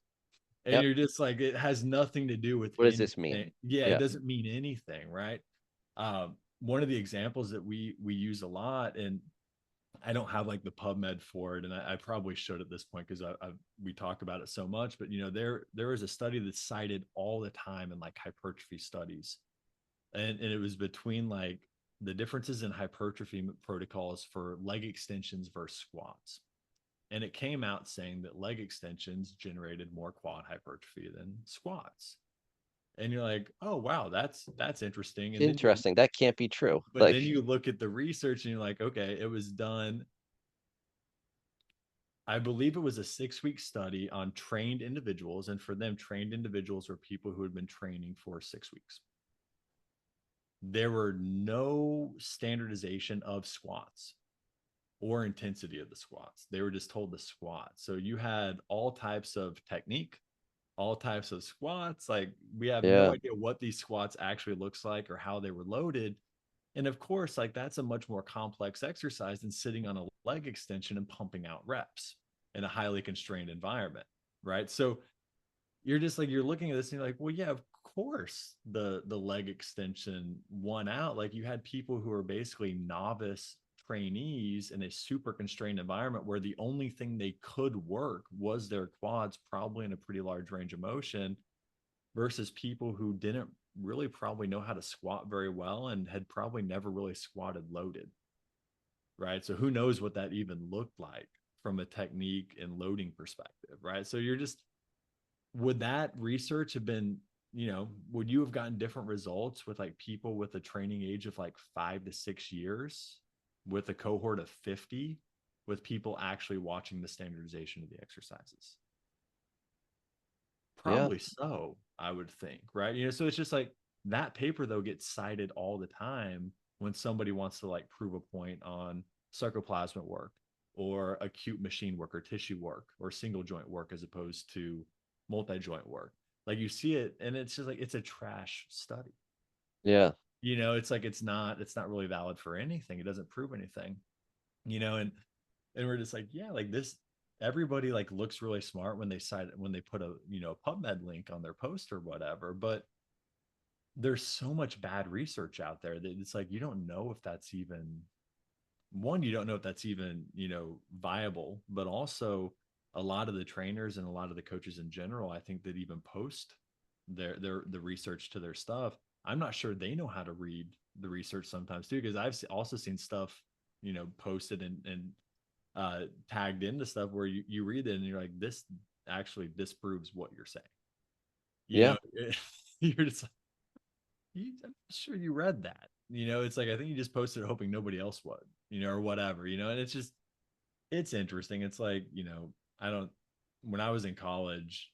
And Yep. you're just like, it has nothing to do with What does this mean? anything. Yeah, it Yeah. doesn't mean anything, right? One of the examples that we use a lot, and I don't have like the PubMed for it, and I probably should at this point because we talk about it so much. But there is a study that's cited all the time in like hypertrophy studies, and it was between like the differences in hypertrophy protocols for leg extensions versus squats, and it came out saying that leg extensions generated more quad hypertrophy than squats. And you're like, oh wow, that's interesting. And then Interesting. That can't be true. but then Like, you look at the research and you're like, okay, it was done I believe it was a 6 week study on trained individuals. And for them, trained individuals were people who had been training for 6 weeks. There were no standardization of squats or intensity of the squats. They were just told to squat. So you had all types of technique, all types of squats. Like we have no Yeah. idea what these squats actually looks like or how they were loaded. And of course, like that's a much more complex exercise than sitting on a leg extension and pumping out reps in a highly constrained environment. Right. So you're just like, you're looking at this and you're like, well, yeah, of course the leg extension won out. Like you had people who are basically novice trainees in a super constrained environment where the only thing they could work was their quads, probably in a pretty large range of motion, versus people who didn't really probably know how to squat very well and had probably never really squatted loaded. Right. So who knows what that even looked like from a technique and loading perspective. Right. So you're just, would that research have been, would you have gotten different results with like people with a training age of like 5 to 6 years with a cohort of 50 with people actually watching the standardization of the exercises? Yeah. Probably so, I would think, right? So it's just like that paper though gets cited all the time when somebody wants to like prove a point on sarcoplasmic work or acute machine work or tissue work or single joint work as opposed to multi-joint work. Like you see it and it's just like it's a trash study. Yeah. It's like it's not really valid for anything. It doesn't prove anything. And we're just like, yeah, like this, everybody like looks really smart when they cite when they put a PubMed link on their post or whatever, but there's so much bad research out there that it's like you don't know if that's even one, you don't know if that's even viable, but also a lot of the trainers and a lot of the coaches in general, I think that even post their the research to their stuff, I'm not sure they know how to read the research sometimes too, because I've also seen stuff posted and tagged into stuff where you read it and you're like, this actually disproves what you're saying. You Yeah. know, you're just like, I'm sure you read that. It's like I think you just posted it hoping nobody else would, or whatever. And it's interesting. It's like I don't. When I was in college,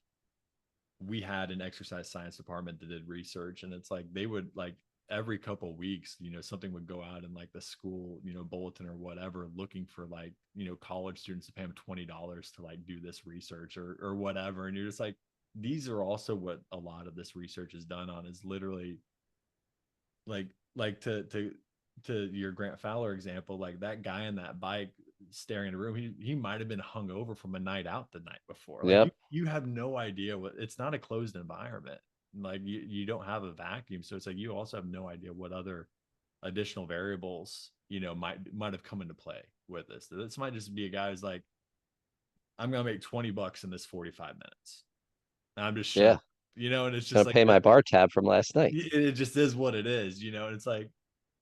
we had an exercise science department that did research, and it's like they would like every couple of weeks something would go out in like the school bulletin or whatever looking for like college students to pay them $20 to like do this research or whatever, and you're just like, these are also what a lot of this research is done on, is literally like to your Grant Fowler example, like that guy in that bike staring in a room, he might have been hung over from a night out the night before. Like Yep. you have no idea what, it's not a closed environment. Like you don't have a vacuum. So it's like you also have no idea what other additional variables, might have come into play with this. This might just be a guy who's like, I'm gonna make $20 in this 45 minutes. And I'm just Yeah. showing, and it's just Gonna like pay my bar tab from last night. it just is what it is, and it's like,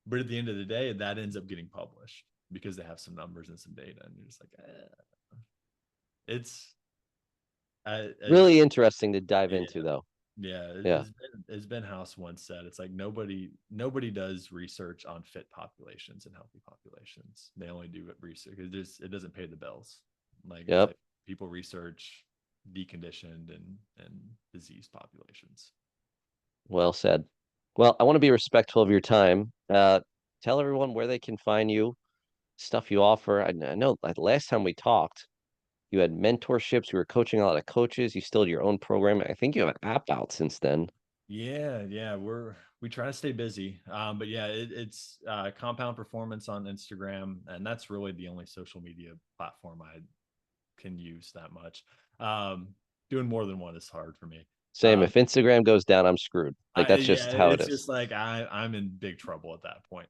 but at the end of the day, that ends up getting published because they have some numbers and some data, and you're just like, it's as Really interesting to dive yeah, into though. yeah. Yeah. As Ben House once said, it's like nobody does research on fit populations and healthy populations. They only do research because it doesn't pay the bills. Like it's Yep. like people research deconditioned and diseased populations. Well said. Well, I want to be respectful of your time. Tell everyone where they can find you, stuff you offer. I know like last time we talked, you had mentorships, you were coaching a lot of coaches, you still do your own program. I think you have an app out since then. Yeah, we try to stay busy. But yeah, it's Compound Performance on Instagram, and that's really the only social media platform I can use that much. Doing more than one is hard for me. Same, if Instagram goes down, I'm screwed. Like that's Yeah, just how it it's is. just like I'm in big trouble at that point.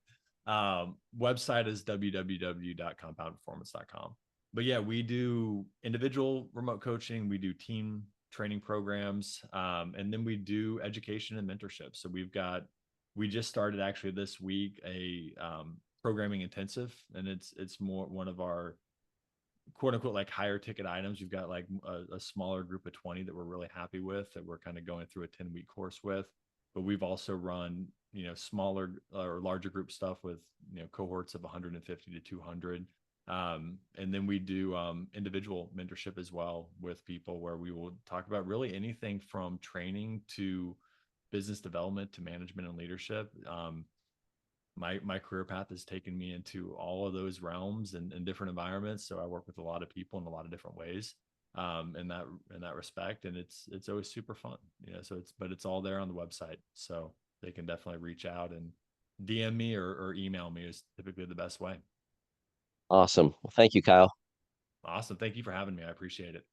Website is www.compoundperformance.com. But yeah, we do individual remote coaching, we do team training programs, and then we do education and mentorship. So we just started actually this week a programming intensive, and it's more one of our quote unquote like higher ticket items. We've got like a smaller group of 20 that we're really happy with, that we're kind of going through a 10-week course with. But we've also run smaller or larger group stuff with cohorts of 150 to 200. And then we do individual mentorship as well with people, where we will talk about really anything from training to business development to management and leadership. My career path has taken me into all of those realms and different environments. So I work with a lot of people in a lot of different ways, in that respect, and it's always super fun. So it's all there on the website, so they can definitely reach out and DM me, or email me is typically the best way. Awesome. Well, thank you, Kyle. Awesome. Thank you for having me. I appreciate it.